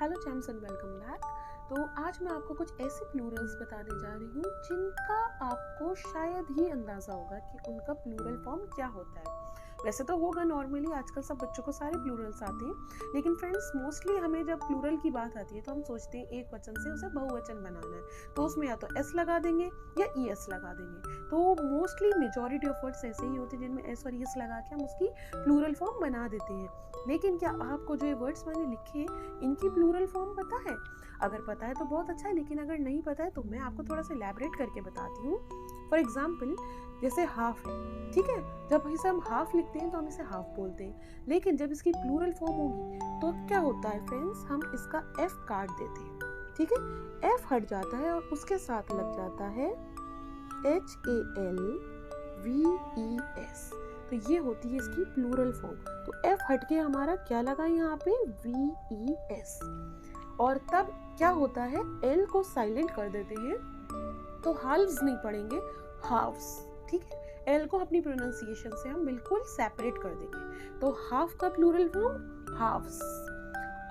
Hello चैम्स and welcome back. तो आज मैं आपको कुछ ऐसे प्लूरल्स बताने जा रही हूँ जिनका आपको शायद ही अंदाज़ा होगा कि उनका प्लूरल फॉर्म क्या होता है। वैसे तो होगा नॉर्मली, आजकल सब बच्चों को सारे प्लूरल्स आते हैं, लेकिन फ्रेंड्स मोस्टली हमें जब प्लूरल की बात आती है तो हम सोचते हैं एक वचन से उसे बहुवचन बनाना है, तो उसमें या तो एस लगा देंगे या ई एस लगा देंगे। तो मोस्टली मेजॉरिटी ऑफ वर्ड्स ऐसे ही होते हैं जिनमें एस और ई एस लगा के हम उसकी प्लूरल फॉर्म बना देते हैं। लेकिन क्या आपको जो ये वर्ड्स मैंने लिखे हैं इनकी प्लूरल फॉर्म पता है? अगर पता है तो बहुत अच्छा है, लेकिन अगर नहीं पता है तो मैं आपको थोड़ा सा इलैबोरेट करके बताती हूँ। फॉर एग्जाम्पल जैसे हाफ है, ठीक है, जब इसे हम हाफ लिखते हैं तो हम इसे हाफ बोलते हैं, लेकिन जब इसकी प्लूरल फॉर्म होगी तो क्या होता है फ्रेंड्स, हम इसका एफ काट देते हैं, ठीक है, एफ हट जाता है और उसके साथ लग जाता है HALVES। तो ये होती है इसकी प्लूरल फॉर्म। तो एफ हट के हमारा क्या लगा यहाँ पे, VES। और तब क्या होता है, एल को साइलेंट कर देते हैं तो हाल्व्स नहीं पढ़ेंगे, हाफ्स, ठीक है। एल को अपनी प्रोनाउंसिएशन से हम बिल्कुल सेपरेट कर देंगे, तो हाफ का प्लूरल फॉर्म हाफ्स।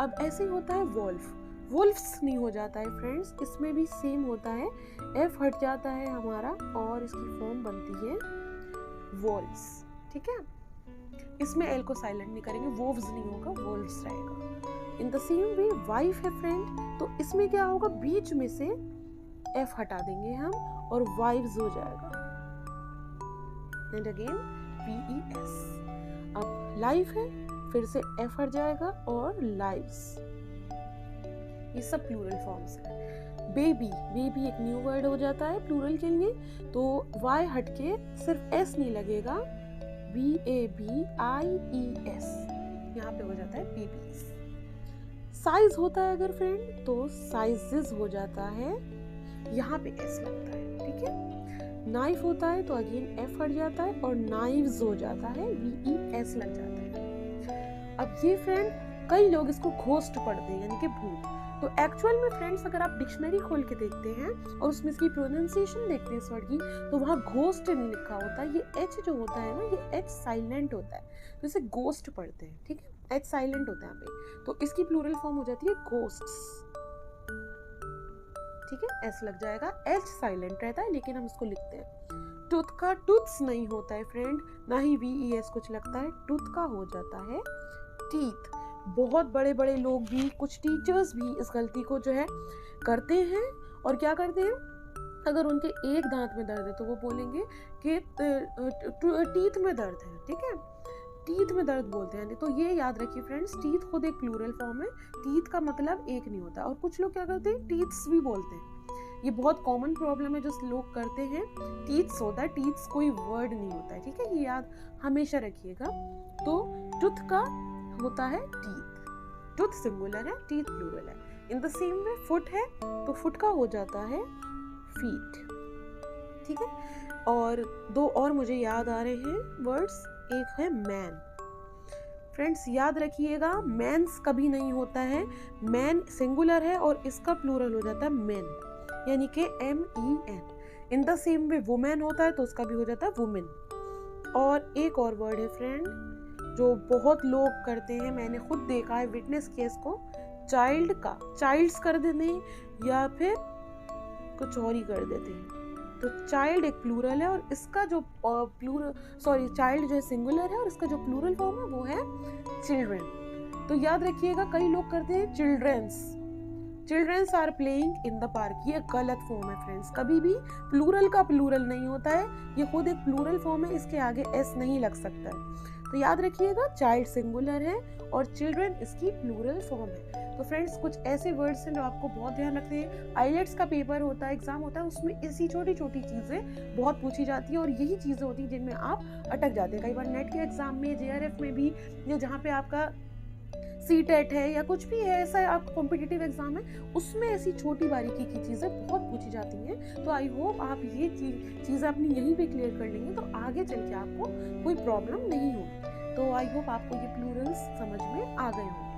अब ऐसे ही होता है वोल्फ, वुल्फ्स नहीं हो जाता है फ्रेंड्स, इसमें भी सेम होता है, एफ हट जाता है हमारा और इसकी फॉर्म बनती है वोल्व्स, ठीक है। इसमें एल को साइलेंट नहीं करेंगे, वोव्स नहीं होगा, वोल्व्स रहेगा। In the same way wife है फ्रेंड, तो इसमें क्या होगा, बीच में से एफ हटा देंगे हम और वाइव्स हो जाएगा, एंड अगेन VES। अब लाइफ है, फिर से एफ हट जाएगा और लाइव्स। ये सब प्लूरल फॉर्म्स है। बेबी, बेबी एक न्यू वर्ड हो जाता है प्लूरल के लिए, तो वाई हट के सिर्फ एस नहीं लगेगा, BABIES, यहाँ पे हो जाता है बेबीज। साइज होता है अगर फ्रेंड तो साइजेस हो जाता है, यहाँ पे एस लगता है, ठीक है। नाइफ होता है तो अगेन एफ हट जाता है और नाइव्स हो जाता है, VES लग जाता है। अब ये फ्रेंड कई लोग इसको घोस्ट पढ़ते हैं, यानी कि भूत। तो एक्चुअल में फ्रेंड्स अगर आप डिक्शनरी खोल के देखते हैं और उसमें इसकी प्रोनाउंसिएशन देखते हैं इस वर्ड की, तो वहाँ घोस्ट नहीं लिखा होता, ये एच जो होता है ना, ये एच साइलेंट होता है, तो इसे गोस्ट पढ़ते हैं, ठीक है, एच साइलेंट होता है यहाँ पे, तो इसकी प्लूरल फॉर्म हो जाती है घोस्ट्स, ठीक है, एस लग जाएगा, एच साइलेंट रहता है लेकिन हम इसको लिखते हैं। टूथ का टूथ्स नहीं होता है फ्रेंड, ना ही VES कुछ लगता है, टूथ का हो जाता है टीथ। बहुत बड़े बड़े लोग भी, कुछ टीचर्स भी इस गलती को जो है करते हैं, और क्या करते हैं, अगर उनके एक दांत में दर्द है तो वो बोलेंगे कि टीथ में दर्द है, ठीक है, टीथ में दर्द बोलते हैं। तो ये याद रखिए फ्रेंड्स, टीथ खुद एक प्लूरल फॉर्म है, टीथ का मतलब एक नहीं होता, और कुछ लोग क्या करते हैं, टीथ्स भी बोलते हैं। ये बहुत कॉमन प्रॉब्लम है जो लोग करते हैं, टीथ्स होता है, टीथ्स कोई वर्ड नहीं होता है, ठीक है, ये याद हमेशा रखिएगा। तो टूथ का होता है टीथ, टूथ सिंगुलर है, टीथ प्लूरल है। In the same way foot है तो फुट का हो जाता है फीट, ठीक है। और दो और मुझे याद आ रहे हैं वर्ड्स, एक है मैन। फ्रेंड्स याद रखिएगा, मैन्स कभी नहीं होता है, मैन सिंगुलर है और इसका प्लूरल हो जाता है मेन, यानी कि MEN। In the same way women होता है तो उसका भी हो जाता है वुमेन। और एक और वर्ड है फ्रेंड जो बहुत लोग करते हैं, मैंने खुद देखा है, विटनेस किया इसको, चाइल्ड का चाइल्ड्स कर देते हैं या फिर कुछ और ही कर देते हैं। तो चाइल्ड एक प्लूरल है और इसका जो चाइल्ड जो है सिंगुलर है और इसका जो प्लूरल फॉर्म है वो है चिल्ड्रन। तो याद रखिएगा, कई लोग करते हैं childrens are playing in the park, ये गलत फॉर्म है फ्रेंड्स, कभी भी प्लूरल का प्लूरल नहीं होता है, ये खुद एक प्लूरल फॉर्म है, इसके आगे एस नहीं लग सकता है। तो याद रखिएगा, चाइल्ड सिंगुलर है और चिल्ड्रन इसकी प्लूरल फॉर्म है। तो फ्रेंड्स कुछ ऐसे वर्ड्स हैं जो आपको बहुत ध्यान रखते हैं, आईलेट्स का पेपर होता है, एग्जाम होता है, उसमें ऐसी छोटी छोटी चीज़ें बहुत पूछी जाती है और यही चीज़ें होती हैं जिनमें आप अटक जाते हैं। कई बार नेट के एग्जाम में, JRF में भी, या जहाँ पे आपका CTET है या कुछ भी है ऐसा आपका कॉम्पिटिटिव एग्जाम है, उसमें ऐसी छोटी बारीकी की चीज़ें बहुत पूछी जाती हैं। तो आई होप आप ये चीज़ें अपनी यहीं पे क्लियर कर लेंगे तो आगे चल के आपको कोई प्रॉब्लम नहीं होगी। तो आई होप आपको ये प्लूरल्स समझ में आ गए होंगे।